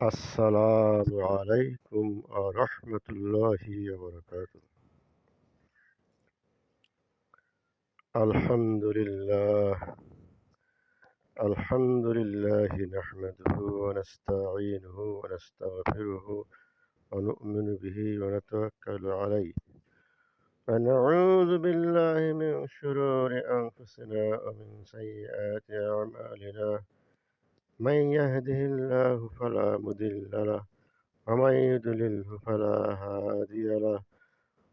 السلام عليكم ورحمة الله وبركاته. الحمد لله الحمد لله نحمده ونستعينه ونستغفره ونؤمن به ونتوكل عليه ونعوذ بالله من شرور أنفسنا ومن سيئات أعمالنا. من يهده الله فلا مضل له ومن يضلله فلا هادي له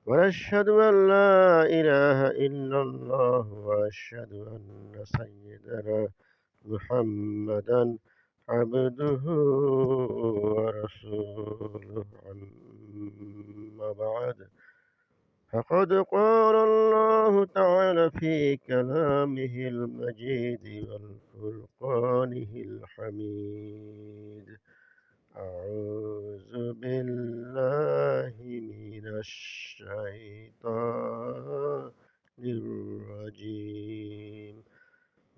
ونشهد أن لا إله إلا الله وأشهد أن سيدنا محمدا عبده ورسوله. أما بعد، فقد قال الله تعالى في كلامه المجيد والفرقانه الحميد: أعوذ بالله من الشيطان الرجيم.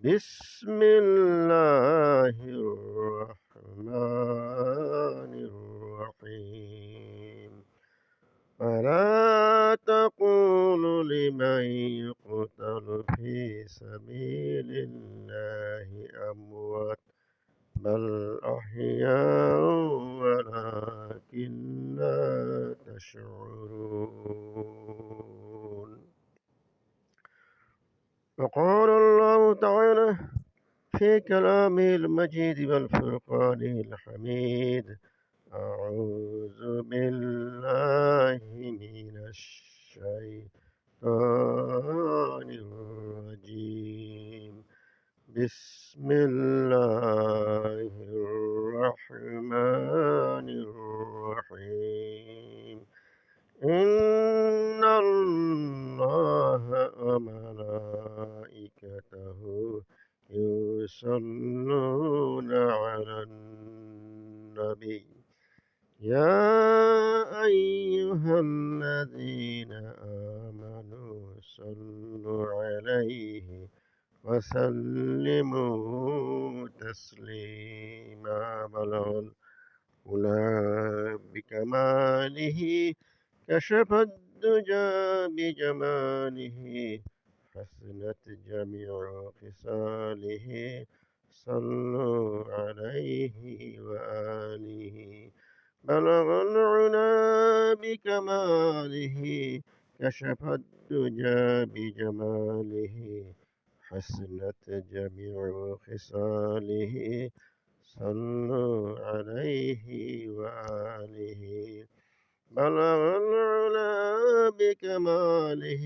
بسم الله الرحمن الرحيم. ولا تقولوا لمن يقتل في سبيل الله أموات بل أحياء ولكن لا تشعرون. وقال الله تعالى في كلامه المجيد والفرقان الحميد: أعوذ بالله من الشيطان الرجيم. بسم الله الرحمن الرحيم. إن الله وملائكته يصلون على النبي يا أيها الذين آمنوا صلوا عليه وسلموا تسليما. بلغ الأولى بكماله كشف الدجى بجماله حسنت جميع خصاله. صلوا عليه وآله. بلغ العلا بكماله كشف الدجى بجماله حسنت جميع خصاله. صلوا عليه وآله. بلغ العلا بكماله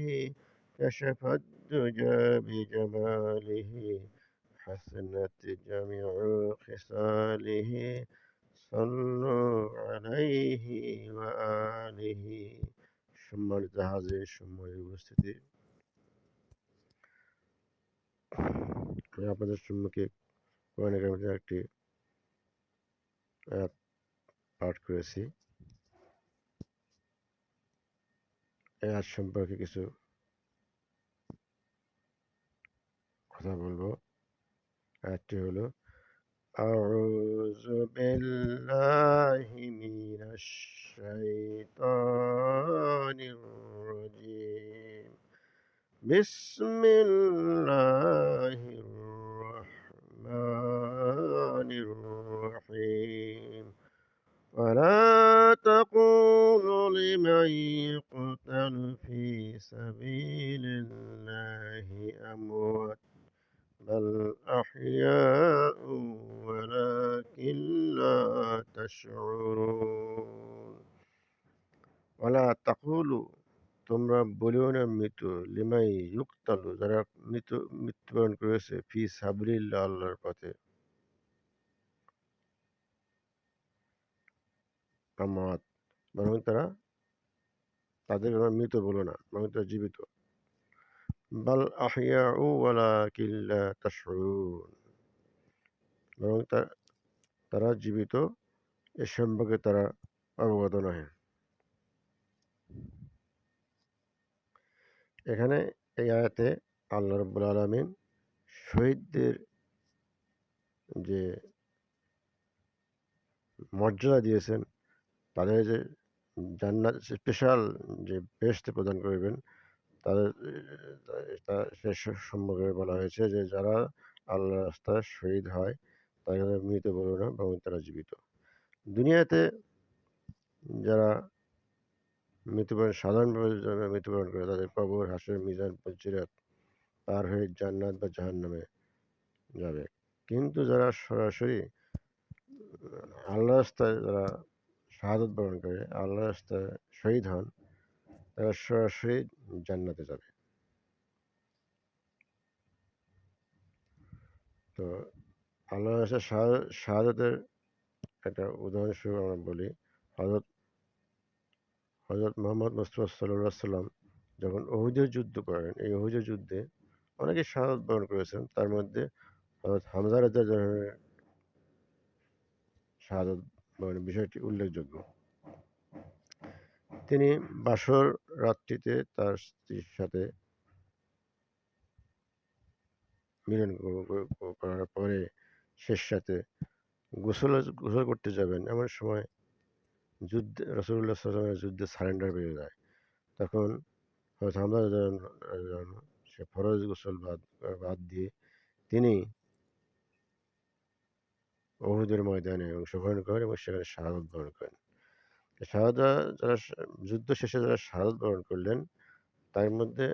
كشف الدجى بجماله حسنت جميع خصاله. صلوا عليه وآله. সম্মানিত হাজির, সম্মানিত উপস্থিতি, আমি আপনাদের সম্মুখে কোরআন কারীমের একটি আয়াত পাঠ করেছি। এই আয়াত সম্পর্কে কিছু কথা বলবো। আয়াতটি হলো: আউযু বিল্লাহি মিনাশ শাইতানির রাজীম। বিসমিল্লাহির রাহমানির রাহিম। ولا تقولوا لمن يقتل في سبيل الله أموات بل أحياء ولكن لا تشعرون. ولا تقولوا, তোমরা বলিও না মৃত, লিমাই ইউক্তালু, যারা মৃত্যুবরণ করেছে, ফি সাবিলিল্লাহ, আল্লাহর পথে, আমাত, বরং তাদের মৃত বলো না, বরং তারা জীবিত। বাল আহইয়াউ ওয়ালাকিন লা তাশউরুন, বরং তারা জীবিত, এ সম্পর্কে তারা অবগত নয়। এখানে এই আয়াতে আল্লাহ রাব্বুল আলামিন শহীদদের যে মর্যাদা দিয়েছেন, তাদের যে জান্নাত স্পেশাল যে বেহেশত প্রদান করবেন, তাদের সে সম্পর্কে বলা হয়েছে যে যারা আল্লাহর রাস্তায় শহীদ হয় তারা মৃত বলে না, বরং তারা জীবিত। দুনিয়াতে যারা সাধারণভাবে যারা মৃত্যুবরণ করে তাদের কবর, হাসর, মিজান, পুলসিরাত পার হয়ে জান্নাত বা জাহান্নামে যাবে। কিন্তু যারা সরাসরি আল্লাহর রাস্তায় যারা শাহাদত বরণ করে, আল্লাহর রাস্তায় শহীদ হন, তারা সরাসরি জান্নাতে যাবে। তো আল্লাহর রাস্তায় শাহাদতের একটা উদাহরণস্বরূপ আমরা বলি, হজরত হজরত মোহাম্মদ মুস্তাফা সাল্লাল্লাহু সাল্লাম যখন উহুদের যুদ্ধ করেন, এই উহুদের যুদ্ধে অনেকে শাহাদত বরণ করেছেন। তার মধ্যে হজরত হামজা রাদিয়াল্লাহু আনহু শাহাদত বরণের বিষয়টি উল্লেখযোগ্য। তিনি বাসর রাত্রিতে তার স্ত্রীর সাথে মিলন করার পরে শেষ রাতে গোসল করতে যাবেন, এমন সময় যুদ্ধে রাসূলুল্লাহ সাল্লাল্লাহু আলাইহি ওয়াসাল্লামের যুদ্ধে সারেন্ডার বেড়ে যায়। তখন হযরত হামজা রাদিয়াল্লাহু আনহু সে ফরজ গোসল বাদ দিয়ে তিনি উহুদের ময়দানে অংশগ্রহণ করেন এবং সেখানে শাহাদাত বরণ করেন। যারা যুদ্ধ শেষে যারা শাহাদাত বরণ করলেন, তার মধ্যে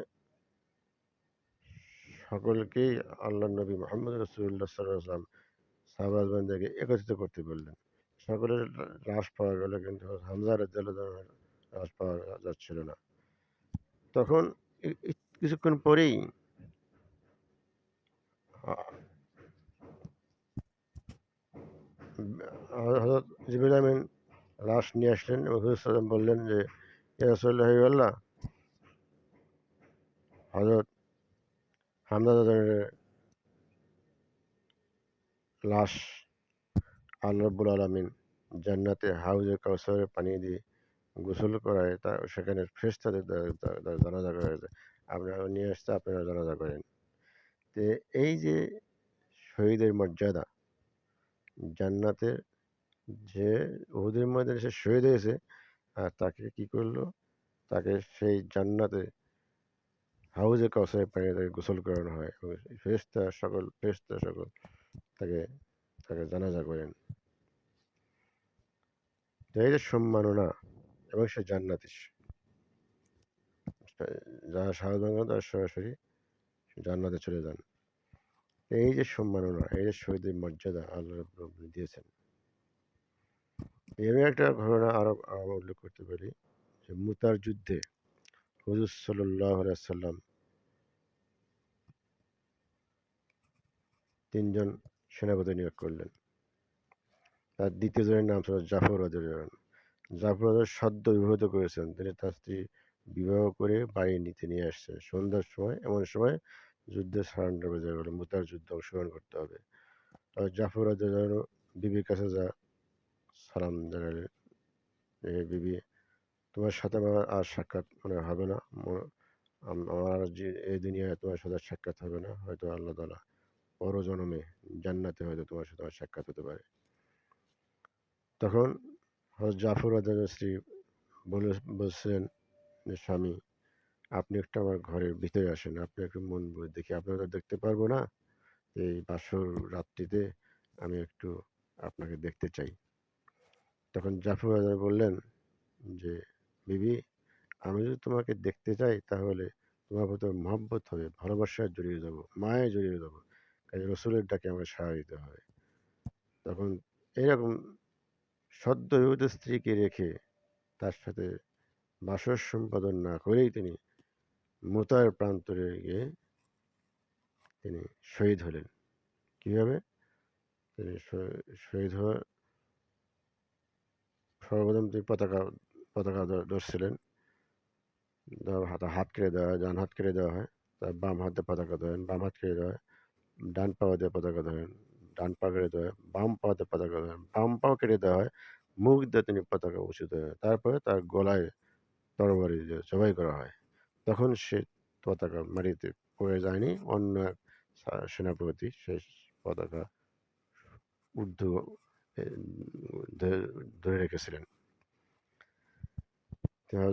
সকলকেই আল্লাহর নবী মুহাম্মদ রাসূলুল্লাহ সাল্লাল্লাহু আলাইহি ওয়াসাল্লাম সাহাবাদেরকে একত্রিত করতে বললেন। সকলের লাশ পাওয়া গেল, কিন্তু হামজা রাদিয়াল্লাহু আনহুর লাশ পাওয়া যাচ্ছিল না। তখন কিছুক্ষণ পরেই হযরত জিবরিল আমিন লাশ নিয়ে আসলেন এবং হুজুর সাল্লাল্লাহু আলাইহি ওয়াসাল্লাম বললেন যে, ইয়া রাসূলুল্লাহ হাবিবাল্লাহ, হযরত হামজা রাদিয়াল্লাহু লাশ আল্লাহ রাব্বুল আলামিন জান্নাতে হাউজে কাউসারের পানি দিয়ে গোসল করায় তা সেখানে ফেরেশতাদের দ্বারা জানাজা করা হয়েছে। আপনারা নিয়ে আসতে আপনারা জানাজা করেন। তো এই যে শহীদের মর্যাদা, জান্নাতে যে উহুদের ময়দানে সে শহীদ হয়েছে, আর তাকে কি করলো? তাকে সেই জান্নাতে হাউজে কাউসারের পানি তাকে গোসল করানো হয় এবং ফেরেশতা সকল তাকে তাকে জানাজা করেন। তো এই যে সম্মাননা এবং সে জান্নাতি, যারা শাহাদাত করেন তারা সরাসরি জান্নাতে চলে যান। এই যে সম্মাননা, এই যে শহীদের মর্যাদা আল্লাহ রাব্বুল আলামিন দিয়েছেন। এর একটা ঘটনা আরো উল্লেখ করতে পারি যে মুতার যুদ্ধে হুজুর সাল্লাল্লাহু আলাইহি ওয়াসাল্লাম ৩ জন সেনাপতি নিয়োগ করলেন। তার দ্বিতীয় জনের নাম ছিল জাফর রাদিয়াল্লাহু আনহু। জাফর সদ্য বিবাহিত করেছেন। তিনি তার স্ত্রী বিবাহ করে বাড়ি নিয়ে আসছেন। সন্ধ্যার সময় এমন সময় যুদ্ধে সারেন্ডার হয়ে যাবে, মুতার যুদ্ধে অংশগ্রহণ করতে হবে। জাফর রাদিয়াল্লাহু আনহু বিবির কাছে সালাম জানালেন, বিবি, তোমার সাথে আমার আর সাক্ষাৎ মনে হবে না। আমার আর যে এই দুনিয়ায় তোমার সাথে সাক্ষাৎ হবে না। হয়তো আল্লাহ তাআলা পরজন্মে জান্নাতে হয়তো তোমার সাথে আমার সাক্ষাৎ হতে পারে। তখন হযরত জাফর রাদিয়াল্লাহু স্ত্রী বলছিলেন যে, স্বামী, আপনি একটু আমার ঘরের ভিতরে আসেন। আপনি একটু মন ভরে দেখি। আপনাকে তো দেখতে পারবো না। এই বাসর রাত্রিতে আমি একটু আপনাকে দেখতে চাই। তখন জাফর রাদিয়াল্লাহু বললেন যে, বিবি, আমি যদি তোমাকে দেখতে চাই তাহলে তোমার প্রতি মহব্বত হবে, ভালোবাসায় জড়িয়ে যাব, মায়ায় জড়িয়ে যাব। কাজে রসুলের ডাকে আমাকে সাড়া দিতে হবে। তখন এইরকম সদ্য বিবাহিত স্ত্রীকে রেখে তার সাথে বাসর সম্পাদন না করেই তিনি মুতার প্রান্তরে গিয়ে তিনি শহীদ হলেন। কিভাবে? তিনি শহীদ হওয়ার সর্বপ্রথম তিনি পতাকা ধরছিলেন। হাত কেটে দেওয়া হয়, ডান হাত কেটে দেওয়া হয়। তার বাম হাতে পতাকা ধরেন, বাম হাত কেটে দেওয়া হয়। ডান পা দিয়ে পতাকা ধরেন, ডান পা কেটে দেওয়া হয়। বাম পা দিয়ে পতাকা ধরেন, বাম পাও কেটে দেওয়া হয়। মুখ দিয়ে তিনি পতাকা উঁচু দেওয়া হয়। তারপরে তার গলায় তরবারি দিয়ে জবাই করা হয়। তখন সে পতাকা মাটিতে পড়ে যায়নি। অন্য এক সেনাপতি সে পতাকা ঊর্ধ্ব ধরে রেখেছিলেন।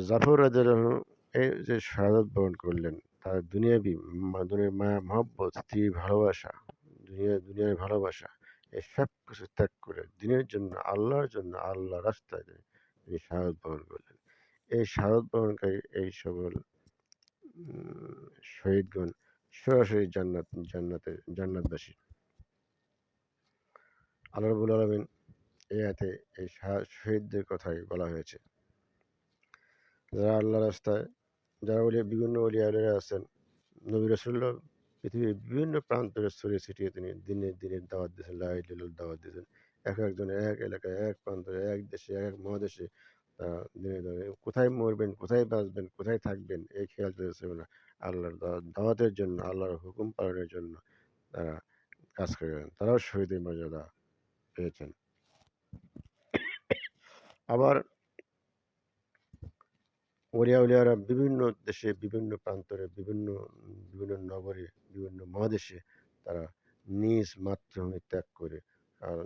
জাফর রাদিয়াল্লাহু আনহু এই যে শাহাদাত বরণ করলেন, তার দুনিয়াবী দুনিয়ার মায়া মহব্বত, স্ত্রীর ভালোবাসা, দুনিয়ার ভালোবাসা, এই সব কিছু ত্যাগ করে দিনের জন্য, আল্লাহর জন্য, আল্লাহর রাস্তায় তিনি শাহাদাত বরণ করলেন। এই শাহাদাত বরণকারী এই সকল শহীদগণ সরাসরি জান্নাতবাসী। আল্লাহ রাব্বুল আলামিন এই আয়াতে এই শহীদদের কথাই বলা হয়েছে। যারা আল্লাহ রাস্তায়, যারা বিভিন্ন অলিয়া আউলিয়া আছেন, নবী রাসূলুল্লাহ পৃথিবীর বিভিন্ন প্রান্তরে ছড়িয়ে ছিটিয়ে তিনি দিনের দাওয়াত দিয়েছেন, লা ইলাহা ইল্লাল্লাহ দাওয়াত দিয়েছেন। একজন এক এলাকায়, এক প্রান্তরে, এক দেশে, এক মহাদেশে তারা কোথায় মরবেন, কোথায় বাঁচবেন, কোথায় থাকবেন এই খেয়াল তাদের ছিল না। আল্লাহর দাওয়াতের জন্য, আল্লাহর হুকুম পালনের জন্য তারা কাজ করে গেলেন। তারাও শহীদের মর্যাদা পেয়েছেন। আবার উলিয়ারা বিভিন্ন দেশে, বিভিন্ন প্রান্তরে, বিভিন্ন নগরে, বিভিন্ন মহাদেশে তারা নিজ মাতৃভূমি ত্যাগ করে আর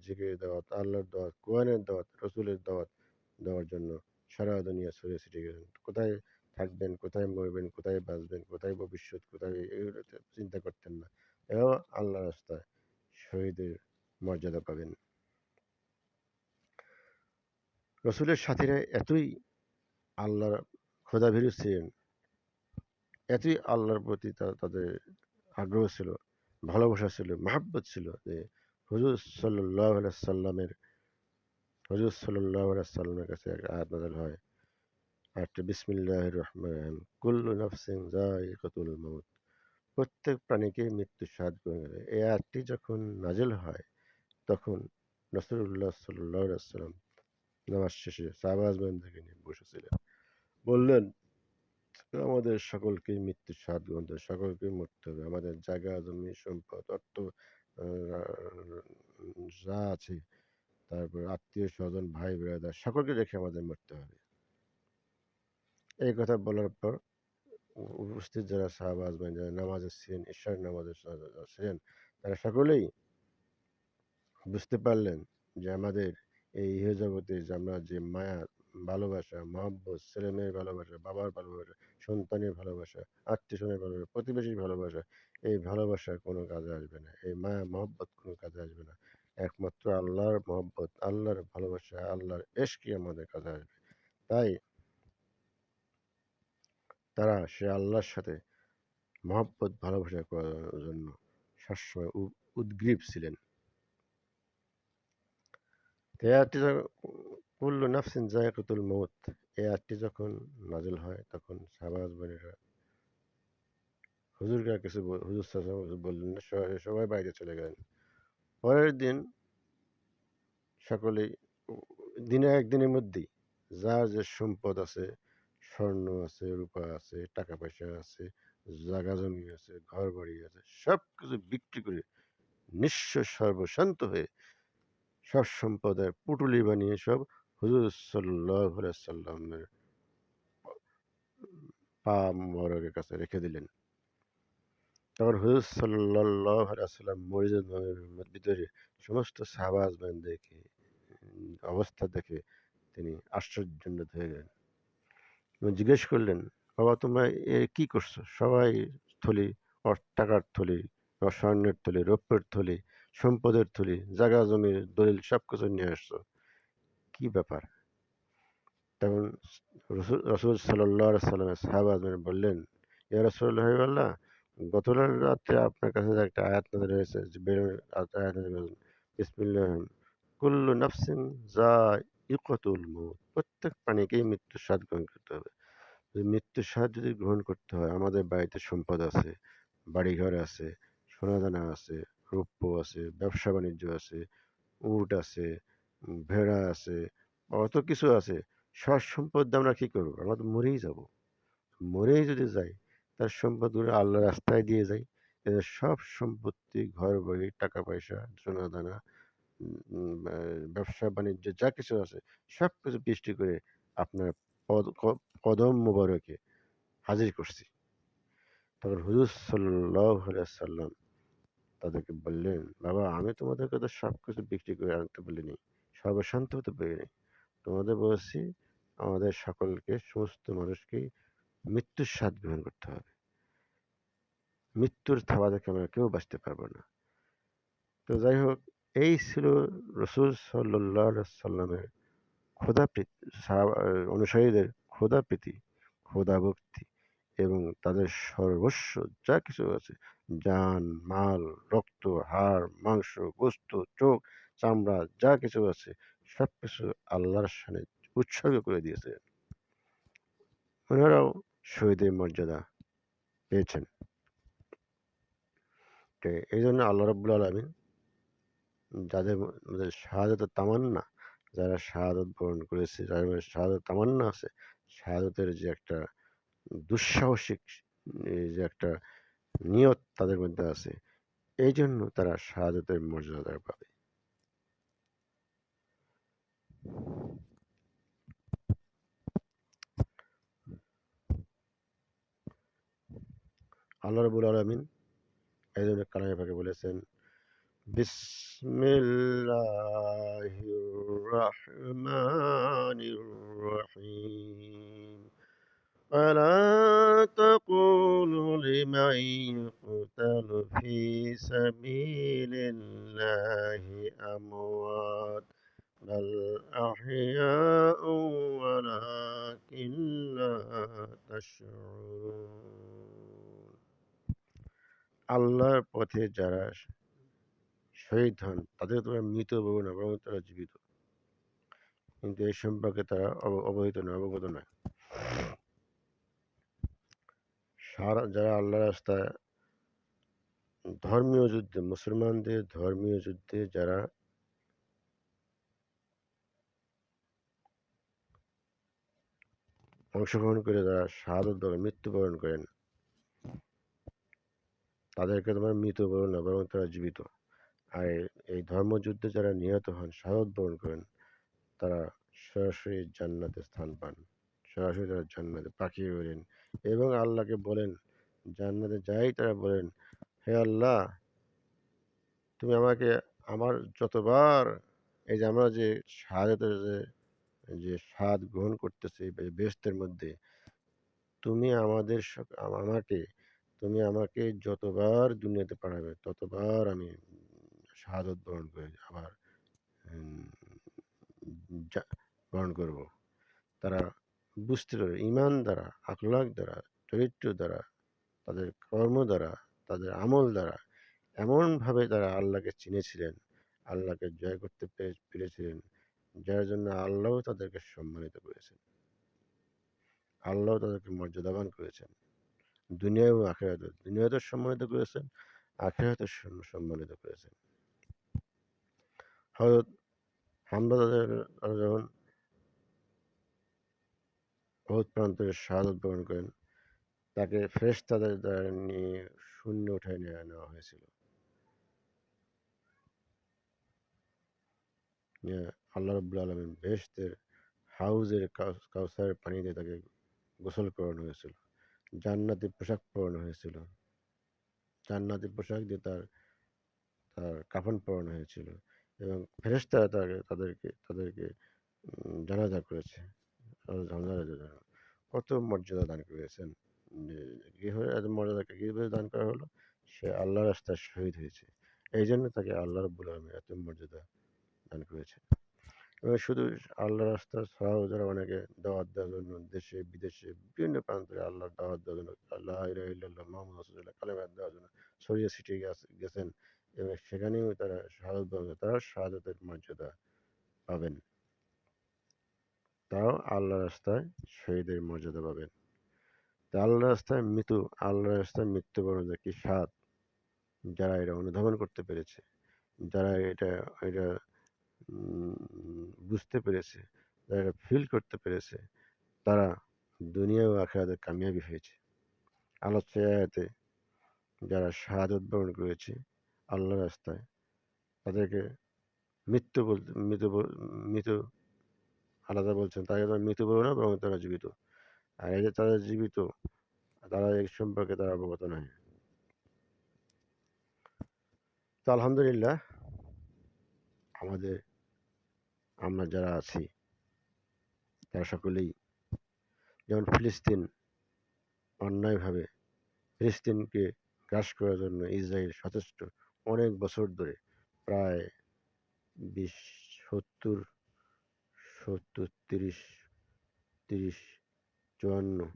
জিকিরের দাওয়াত, আল্লাহর দাওয়াত, কোরআনের দাওয়াত, রসুলের দাওয়াত দেওয়ার জন্য সারা দুনিয়া ছড়িয়ে ছিটিয়ে গেলেন। কোথায় থাকবেন, কোথায় মরবেন, কোথায় বাঁচবেন, কোথায় ভবিষ্যৎ, কোথায় এগুলো চিন্তা করতেন না। এরাও আল্লাহ রাস্তায় শহীদের মর্যাদা পাবেন। রসুলের সাথীরা এতই আল্লাহর খোদাভীরু ছিলেন, এতই আল্লাহর প্রতি তাদের আগ্রহ ছিল, ভালোবাসা ছিল, মহাব্বত ছিল যে হুজুর সাল্লাল্লাহু আলাইহি সাল্লামের কাছে একটা আয়াত নাযিল হয়। আয়াতটা বিসমিল্লাহির রহমানির রহিম। কুল্লু নাফসিন যায়িকাতুল মাউত। প্রত্যেক প্রাণীকে মৃত্যুর স্বাদ গ্রহণ করে। এই আয়াতটি যখন নাযিল হয় তখন রাসূলুল্লাহ সাল্লাল্লাহু আলাইহি ওয়াসাল্লাম নামাজ শেষে সাহাবাজদেরকে নিয়ে বসেছিলেন। বললেন, আমাদের সকলকেই মৃত্যুর স্বাদ গ্রহণ করতে হবে, সকলকেই মরতে হবে। আমাদের জায়গা, জমি, সম্পদ, অর্থ যা আছে, তারপর আত্মীয় স্বজন, ভাই ব্রাদার সকলকে রেখে আমাদের মরতে হবে। এই কথা বলার পর উপস্থিত যারা সাহাবা আজমাইন, যারা নামাজে ছিলেন, ঈশ্বর নামাজে ছিলেন, তারা সকলেই বুঝতে পারলেন যে আমাদের এই ইহজগতে যে আমরা যে মায়া, ভালোবাসা, মহব্বত, ছেলে মেয়ের ভালোবাসা, বাবার ভালোবাসা, সন্তানের ভালোবাসা, আত্মীয় স্বজনের ভালোবাসা, প্রতিবেশীর ভালোবাসা, এই ভালোবাসা কোনো কাজে আসবে না, এই মায়া মহব্বত কোনো কাজে আসবে না। একমাত্র আল্লাহর মহব্বত, আল্লাহর ভালোবাসা, আল্লাহর ইশকই আমাদের কাজে আসবে। তাই তারা সে আল্লাহর সাথে মহব্বত, ভালোবাসা করার জন্য সবসময় উদগ্রীব ছিলেন। এই আয়াতটি কুল্লু নাফসিন যায়িকাতুল মউত, এই আয়াতটি যখন নাযিল হয় তখন সাহাবা বোনেরা হুজুরকে আর কিছু হুজুর সাল্লাল্লাহু আলাইহি ওয়াসাল্লাম বললেন না, সবাই বাইরে চলে গেলেন। পরের দিন সকলেই একদিনের মধ্যেই যার যে সম্পদ আছে, স্বর্ণ আছে, রূপা আছে, টাকা পয়সা আছে, জায়গা জমি আছে, ঘর বাড়ি আছে, সব কিছু বিক্রি করে নিঃস্ব সর্বশান্ত হয়ে সব সম্পদের পুঁটুলি বানিয়ে সব হুজুর সাল্লাল্লাহু আলাইহি ওয়াসাল্লামের পা মোবারকের কাছে রেখে দিলেন। তখন হুজুর সাল্লাল্লাহু আলাইহি ওয়াসাল্লাম মসজিদের ভিতরে সমস্ত সাহাবা আজমাইনদেরকে অবস্থা দেখে তিনি আশ্চর্যান্বিত হয়ে গেলেন এবং জিজ্ঞেস করলেন, বাবা তোমরা কি করছো? সবাই থলি, টাকার থলি, স্বর্ণের থলি, রৌপ্যের থলি, সম্পদের থলি, জায়গা জমির দলিল সবকিছু নিয়ে আসছো, কি ব্যাপার? তখন রসুল সাল্লাল্লাহু আলাইহি সাল্লামের সাহাবা আজমাইন বললেন, ইয়া রাসূলুল্লাহ হাবিবাল্লাহ, গত রাত্রে আপনার কাছে যে একটা আয়াত নাযিল হয়েছে, যে আয়াত নাযিল হয়েছে, বিসমিল্লাহ, কুল্লু নাফসিন যায়িকাতুল মউত, প্রত্যেক প্রাণীকেই মৃত্যুর স্বাদ গ্রহণ করতে হবে। মৃত্যুর স্বাদ যদি গ্রহণ করতে হয়, আমাদের বাড়িতে সম্পদ আছে, বাড়িঘর আছে, সোনাদানা আছে, রৌপ্য আছে, ব্যবসা বাণিজ্য আছে, উট আছে, ভেড়া আছে, অত কিছু আছে। সব সম্পদ দিয়ে আমরা কি করবো? আমরা তো মরেই যাব। মরেই যদি যাই, তার সম্পদগুলো আল্লাহর রাস্তায় দিয়ে যাই। এদের সব সম্পত্তি, ঘর বাড়ি, টাকা পয়সা, সোনাদানা, ব্যবসা বাণিজ্য যা কিছু আছে, সব কিছু বৃষ্টি করে আপনার কদম মোবারকে হাজির করছি। তখন হুজুর সাল্লাল্লাহু আলাইহি ওয়াসাল্লাম তাদেরকে বললেন, বাবা আমি তোমাদেরকে তো সব কিছু বিক্রি করে আনতে বলিনি, সর্বশান্ত হতে বলিনি। তোমাদের বলেছি আমাদের সকলকে, সমস্ত মানুষকেই মৃত্যুর স্বাদ গ্রহণ করতে হবে। মৃত্যুর থাবা থেকে আমরা কেউ বাঁচতে পারবো না। তো যাই হোক, এই ছিল রসুল সাল্লাল্লাহু আলাইহি সাল্লামের অনুসারীদের খোদাপ্রীতি, খোদাভক্তি এবং তাদের সর্বস্ব যা কিছু আছে, জান, মাল, রক্ত, হাড়, মাংস, গোস্ত, চোখ, চামড়া যা কিছু আছে সবকিছু আল্লাহর শানে উৎসর্গ করে দিয়েছে। ওনারাও শহীদের মর্যাদা পেয়েছেন। তো এই জন্য আল্লাহ রাব্বুল আলামিন যাদের মধ্যে শাহাদাতের তামান্না, যারা শাহাদাত বরণ করেছে, যাদের মধ্যে শাহাদাতের তামান্না আছে, শাহাদাতের যে একটা দুঃসাহসিক যে একটা নিয়ত তাদের মধ্যে আছে, এই জন্য তারা শাহাদাতের মর্যাদা পাবে। আল্লাহ রাব্বুল আলামিন এই জন্য কালামে পাকে বলেছেন, বিসমিল্লাহির রহমানির রহিম। ولا تقولوا لمن يقتل في سبيل الله أموات بل أحياء ولكن لا تشعرون। আল্লাহর পথে যারা শহীদ হন তাদের তোমরা মৃত বলো না, বরং তারা জীবিত। কিন্তু এই সম্পর্কে তারা অবহিত নয়, অবগত নয়। যারা আল্লাহ রাস্তায় ধর্মীয় যুদ্ধে, মুসলমানদের ধর্মীয় যুদ্ধে যারা অংশগ্রহণ করে, যারা শাহাদত বরণ, মৃত্যুবরণ করেন, তাদেরকে তোমার মৃত বলো না, বরং তারা জীবিত। আর এই ধর্মযুদ্ধে যারা নিহত হন, শাহাদত বরণ করেন, তারা সরাসরি জান্নাতে স্থান পান, সরাসরি তারা জান্নাতে পাখিয়ে ওঠেন এবং আল্লাহকে বলেন, জান্নাতে যাই তারা বলেন, হে আল্লাহ, তুমি আমাকে আমার যতবার এই যে আমরা যে শাহাদাতের যে স্বাদ গ্রহণ করতেছি বেহেশতের মধ্যে, তুমি আমাকে তুমি আমাকে যতবার দুনিয়াতে পাঠাবে ততবার আমি শাহাদত বরণ করে আবার উম, বরণ করব। তারা বুঝতে পারে ইমান দ্বারা, আখলাক দ্বারা, চরিত্র দ্বারা, তাদের কর্ম দ্বারা, তাদের আমল দ্বারা এমনভাবে তারা আল্লাহকে চিনেছিলেন, আল্লাহকে জয় করতে পেরেছিলেন, যার জন্য আল্লাহ তাদেরকে সম্মানিত করেছেন, আল্লাহ তাদেরকে মর্যাদাবান করেছেন। দুনিয়া এবং আখিরাতে, দুনিয়াতে সম্মানিত করেছেন, আখিরাতে সম্মানিত করেছেন। হযরত হামজা যখন উহুদ প্রান্তরে শাহাদাত বরণ করেন, তাকে ফেরেশতাদের দ্বারা নিয়ে শূন্যে উঠায় নিয়ে নেওয়া হয়েছিল। নিয়ে আল্লাহ রাব্বুল আলামিন বেহেশতের হাউজের কাউসারের পানি দিয়ে তাকে গোসল করানো হয়েছিল, জান্নাতি পোশাক পরানো হয়েছিল, জান্নাতি পোশাক দিয়ে তার তার কাফন পরানো হয়েছিল এবং ফেরেশতারা তাদেরকে তাদেরকে জানাজা করেছে। কত মর্যাদা দান করেছেন। যে কিভাবে এত মর্যাদা কিভাবে দান করা হলো? সে আল্লাহর রাস্তায় শহীদ হয়েছে। এই জন্য তাকে আল্লাহ রাব্বুল আলামিন এত মর্যাদা দান করেছে। এবং শুধু আল্লাহ রাস্তা ছাড়াও যারা অনেকে দাওয়াত দেওয়ার জন্য দেশে বিদেশে বিভিন্ন প্রান্তরে আল্লাহর দাওয়াত দেওয়ার জন্য, লা ইলাহা ইল্লাল্লাহ মুহাম্মাদুর রাসূলুল্লাহ কালেমা দেওয়ার জন্য ছড়িয়ে ছিটিয়ে গেছেন এবং সেখানেও তারা শাহাদাত বরণ, তারা শাহাদাতের মর্যাদা পাবেন। তারাও আল্লাহ রাস্তায় শহীদের মর্যাদা পাবেন। তা আল্লাহ রাস্তায় মৃত্যুবরণ যে কি স্বাদ, যারা এটা অনুধাবন করতে পেরেছে, যারা এটা এটা বুঝতে পেরেছে, যারা এটা ফিল করতে পেরেছে, তারা দুনিয়া ও আখিরাতে কামিয়াবি হয়েছে। আলোচ্য আয়াতে যারা শাহাদত বরণ করেছে আল্লাহ রাস্তায়, তাদেরকে মৃত্যু আলাদা বলছেন, তাই তারা মৃত্যু বলবে না, বরং তারা জীবিত। আর এই যে তারা জীবিত, তারা এই সম্পর্কে তারা অবগত নয়। তো আলহামদুলিল্লাহ আমাদের আমরা যারা আছি তারা সকলেই, যেমন ফিলিস্তিন অন্যায়ভাবে ফিলিস্তিনকে গ্রাস করার জন্য ইসরায়েল সচেষ্ট অনেক বছর ধরে, প্রায় 20, 70, 70, 30, 30, 54,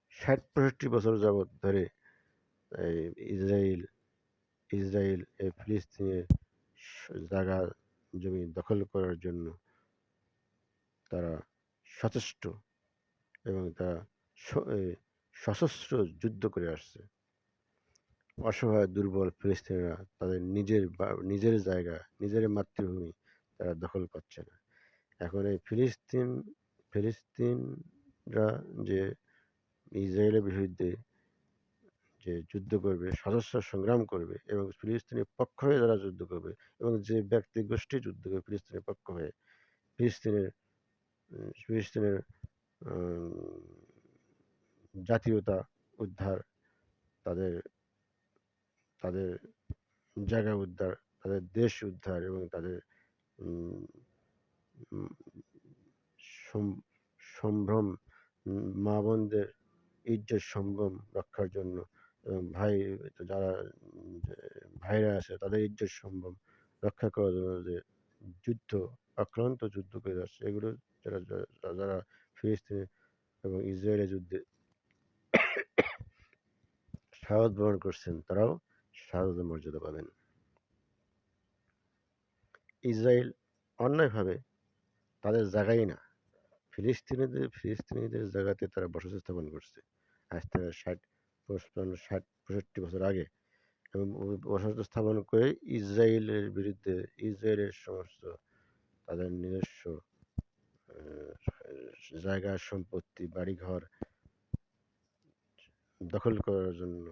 60, 65 বছর যাবৎ ধরে এই ইসরায়েল ইসরায়েল এই ফিলিস্তিনের জায়গা জমি দখল করার জন্য তারা সচেষ্ট, এবং তারা সশস্ত্র যুদ্ধ করে আসছে। অসহায় দুর্বল ফিলিস্তিনিরা তাদের নিজের জায়গা, নিজের মাতৃভূমি তারা দখল পাচ্ছে না। এখন এই ফিলিস্তিনরা যে ইসরায়েলের বিরুদ্ধে যে যুদ্ধ করবে, সশস্ত্র সংগ্রাম করবে, এবং ফিলিস্তিনের পক্ষ হয়ে যারা যুদ্ধ করবে, এবং যে ব্যক্তি গোষ্ঠী যুদ্ধ করবে ফিলিস্তিনের পক্ষ হয়ে, ফিলিস্তিনের ফিলিস্তিনের জাতীয়তা উদ্ধার, তাদের তাদের জায়গা উদ্ধার, তাদের দেশ উদ্ধার, এবং তাদের উম, উম, সম- সম্ভ্রম, মা বোনদের ইজ্জত সম্ভ্রম রক্ষার জন্য, এবং যারা ভাইরা আছে তাদের ইজ্জত সম্ভ্রম রক্ষা করার জন্য যে যুদ্ধ, আক্রান্ত যুদ্ধ করে যাচ্ছে, এগুলো যারা যারা যারা ফিলিস্তিন এবং ইসরায়েলের যুদ্ধে শাহাদাত বরণ করছেন, তারাও শাহাদাতের মর্যাদা পাবেন। ইসরায়েল অন্যায়ভাবে তাদের জায়গাই না, ফিলিস্তিনিদের জায়গাতে তারা বসতি স্থাপন করছে আজ থেকে 60, 65, 65 বছর আগে, এবং বসতি স্থাপন করে ইসরায়েলের বিরুদ্ধে ইসরায়েলের সমস্ত তাদের নিজস্ব জায়গা, সম্পত্তি, বাড়িঘর দখল করার জন্য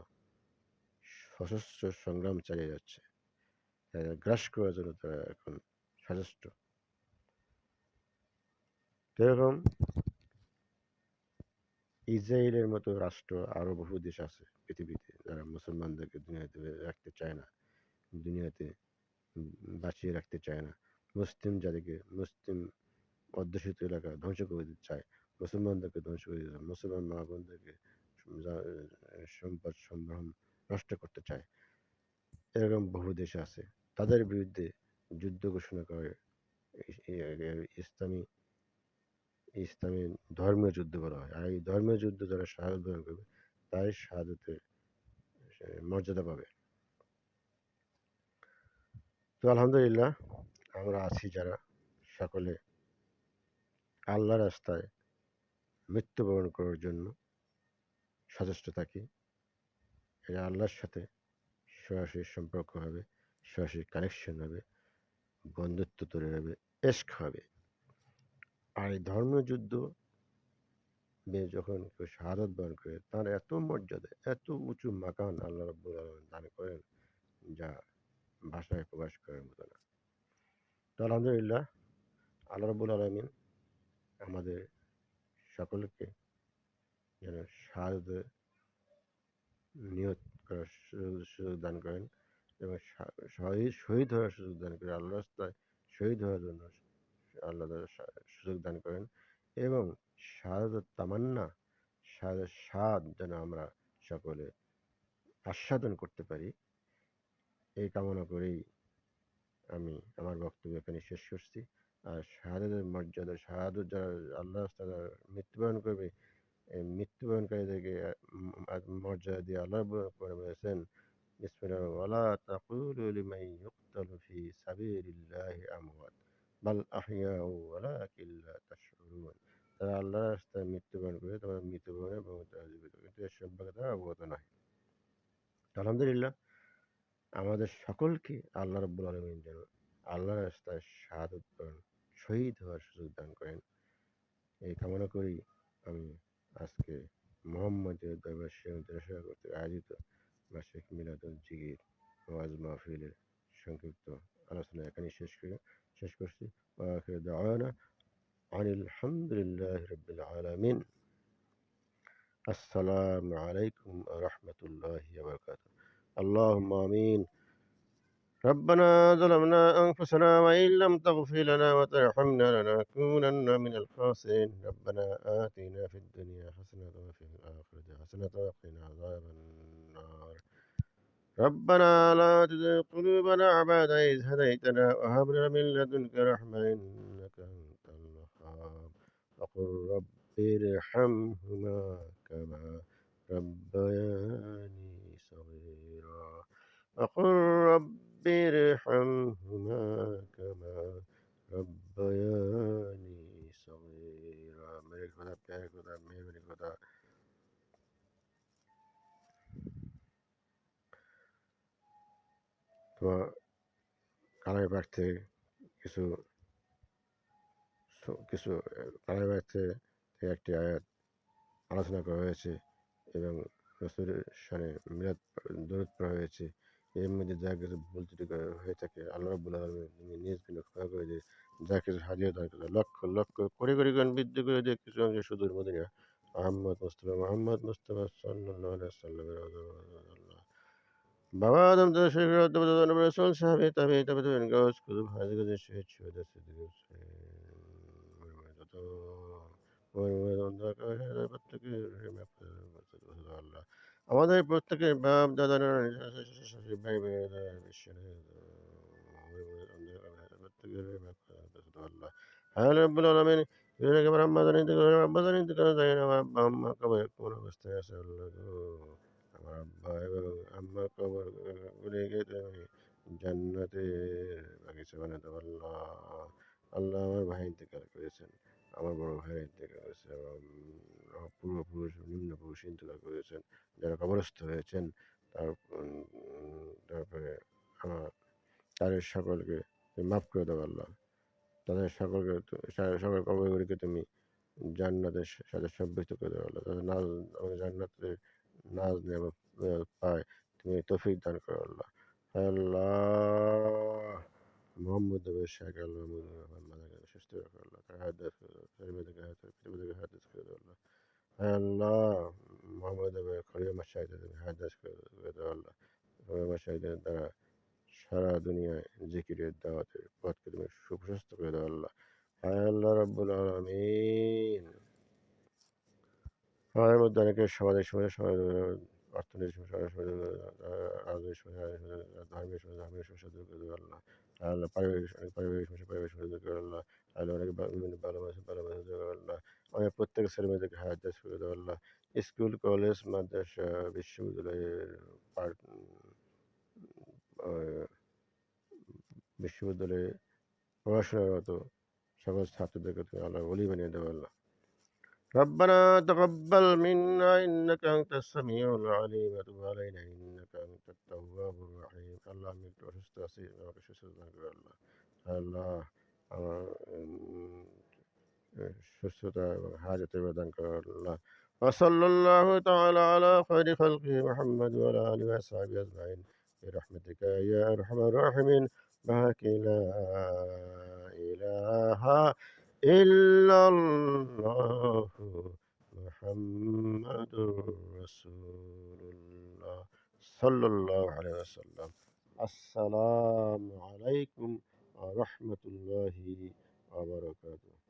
সশস্ত্র সংগ্রাম চালিয়ে যাচ্ছে। গ্রাস করার জন্য তারা এখন সচেষ্ট। এরকম ইসরায়েলের মতো রাষ্ট্র আরো বহু দেশ আছে পৃথিবীতে, যারা মুসলমানদেরকে দুনিয়াতে রাখতে চায় না, দুনিয়াতে বাঁচিয়ে রাখতে চায় না, মুসলিম জাতিকে, মুসলিম অধ্যুষিত এলাকা ধ্বংস করে দিতে চায়, মুসলমানদেরকে ধ্বংস করে দিতে চায়, মুসলমান মা বোনদেরকে সম্পদ সম্ভ্রম নষ্ট করতে চায়। এরকম বহু দেশ আছে, তাদের বিরুদ্ধে যুদ্ধ ঘোষণা করে ইসলামী ইসলামী ধর্মীয় যুদ্ধ বলা হয়। আর এই ধর্মীয় যুদ্ধ যারা শাহাদাত বরণ করবে, তাই শাহাদাতের মর্যাদা পাবে। তো আলহামদুলিল্লাহ আমরা আছি যারা সকলে আল্লাহ রাস্তায় মৃত্যুবরণ করার জন্য সচেষ্ট থাকি। এটা আল্লাহর সাথে সরাসরি সম্পর্ক হবে, সরাসরি কানেকশন হবে, বন্ধুত্ব তৈরি হবে, এশক হবে। আর এই ধর্মীয় যুদ্ধ যখন কেউ শাহাদাত বরণ করে, তার এত মর্যাদা, এত উঁচু মাকান আল্লাহ রাব্বুল আলামিন দান করেন, যা ভাষায় প্রকাশ করার মতো না। তো আলহামদুলিল্লাহ আল্লাহ রাব্বুল আলামিন আমাদের সকলকে যেন শাহাদাতে নিয়ত করার সুযোগ দান করেন, এবং শহীদ হওয়ার সুযোগ দান করেন, আল্লাহ রাস্তায় শহীদ হওয়ার জন্য আল্লাহ সুযোগ দান করেন, এবং শাহাদাত তামান্না, শাহাদাত স্বাদ যেন আমরা সকলে আস্বাদন করতে পারি, এই কামনা করেই আমি আমার বক্তব্য এখানে শেষ করছি। আর শাহাদাতের মর্যাদা, শাহাদাত যারা আল্লাহ রাস্তায় মৃত্যুবরণ করবে, এই মৃত্যুবরণকারীদেরকে মর্যাদা দিয়ে আল্লাহ বলেছেন, বিসমিল্লাহ, ওয়ালা তাকুলু লিমান ইউকতালু ফি সাবিলিল্লাহি আমওয়াত বাল আহইয়াউ ওয়ালাকিন লা তাশউরুন। তারা আল্লাহর রাস্তায় মৃত্যুবরণ করে, তারা মৃত্যুবরণ এবং তারা জীবিত, কিন্তু এর সম্পর্কে তারা অবগত নয়। আলহামদুলিল্লাহ আমাদের সকলকে আল্লাহ রাব্বুল আলামিন যেন আল্লাহর রাস্তায় শাহাদাত বরণ, শহীদ হওয়ার সুযোগ দান করেন, এই কামনা করেই আমি আজকে মোহাম্মদের দরবার শরীফ কর্তৃক আয়োজিত বার্ষিক মিলাদুন জিগির ওয়াজ মাহফিলের সংক্ষিপ্ত আলোচনা এখানে শেষ করছি। ওয়া আখিরু দাওয়ানা আনিল হামদুলিল্লাহি রাব্বিল আলামিন। আসসালামু আলাইকুম ওয়া রাহমাতুল্লাহি ওয়া বারাকাতুহু। আল্লাহুম্মা আমিন। ربنا ظلمنا أنفسنا وإن لم تغفر لنا وترحمنا لنكونن من الخاسرين ربنا آتنا في الدنيا حسنة وفي الآخرة حسنة وقنا عذاب النار ربنا لا تزغ قلوبنا بعد إذ هديتنا وهب لنا من لدنك رحمة إنك أنت الوهاب وقل رب ارحمهما كما ربياني صغيرا وقل رب ارحمهما كما ربياني صغيرا मेरे खुदा प्यारे खुदा मेरे खुदा তোমার কালামের পাঠ থেকে কিছু কিছু কালামের পাঠ থেকে একটি আয়াত আলোচনা করা হয়েছে এবং রসুলের শানে মিলাদ দরুদ পড়া হয়েছে। এর মধ্যে যা কিছু ভুল ত্রুটি হয়ে থাকে আল্লাহ রাব্বুল আলামিন তিনি নিজ গুণে ক্ষমা করে দিয়ে যা কিছু হাদিয়া দান করে লক্ষ লক্ষ কোটি কোটি গুণ বৃদ্ধি করে দিয়ে কিছু অংশ সুদূর মদিনা মোহাম্মদ মুস্তাফা সাল্লাল্লাহু আলাইহি ওয়াসাল্লামের বাবা আদম থেকে শুরু করে নবী রাসূল সাহাবী তাবেঈন গাউস কুতুব হাজী শহীদ শুহাদা সিদ্দিক যত আমাদের প্রত্যেকের বাপ দাদা ভাই প্রত্যেকের আল্লাহ হ্যাঁ রব্বুল আলামিন আমার আব্বা আম্মা কবরে কোন অবস্থায় আছে আল্লাহ গো আমার আব্বা এবং আম্মা কবর গুলিকে তুমি জান্নাতের বাগিচা বানাতে দাও আল্লাহ আল্লাহ আমার ভাই ইন্তেকাল করেছেন আমার বড় ভাই ইন্তেকাল করেছে আমার পূর্বপুরুষ নিম্ন পুরুষ ইন্তেকাল করেছেন যারা কবরস্থ হয়েছেন তার তারপরে আমার তাদের সকলকে তুমি মাফ করে দাও আল্লাহ তাদের সকলকে সকল কবরগুলিকে তুমি জান্নাতের সাথে সম্পৃক্ত করে দাও আল্লাহ তাদের নাজ আমাদের জান্নাতের নাজ নেওয়া পায় তুমি তৌফিক দান করো আল্লাহ আল্লাহ মোহাম্মদ শেখ আল্লাহ সুস্থ রাখো আল্লাহ তার হাত মেয়েদেরকে হাত পৃথিবীকে হাত করে দাও আল্লাহ আল্লাহ মোহাম্মদ খলিল শাহিদের হাত করে দাও আল্লাহ খলিল শাহিদের দ্বারা সারা দুনিয়ায় জিকিরের দাওয়াতের পথকে তুমি সুপ্রশস্ত করে দাও আল্লাহ আল্লাহ রাব্বুল আলামিন আমাদের মধ্যে অনেকের সমাজের সময় অর্থনৈতিক সমস্যা রাজনৈতিক সমস্যা ধর্মের সমস্যা ধর্মের সমস্যা দূর করে দেবে আল্লাহ আল্লাহ পারিবারিক সমস্যা দূর করে আল্লাহ আল্লাহ অনেক বিভিন্ন ভালো মানুষ দূর করে আল্লাহ আমাদের প্রত্যেক ছেলে মেয়েদেরকে হায়াত করে দেওয়া আল্লাহ স্কুল কলেজ মাদ্রাসা বিশ্ববিদ্যালয়ের বিশ্ববিদ্যালয়ে পড়াশোনারত সকল ছাত্রদেরকে তুমি আল্লাহ ওলি বানিয়ে দেওয়া আল্লাহ ربنا تقبل منا إنك أنت السميع العليم وتب علينا إنك أنت التواب الرحيم আল্লাহ আমি একটু অসুস্থ আছি আমাকে সুস্থ দান করে আল্লাহ আল্লাহ আমার সুস্থতা এবং হাজতে প্রদান করে আল্লাহ وصلى الله تعالى على خير خلقه محمد وعلى آله وصحبه أجمعين برحمتك يا أرحم الراحمين بحق لا إله إلا الله محمد رسول الله صلى الله عليه وسلم السلام عليكم ورحمة الله وبركاته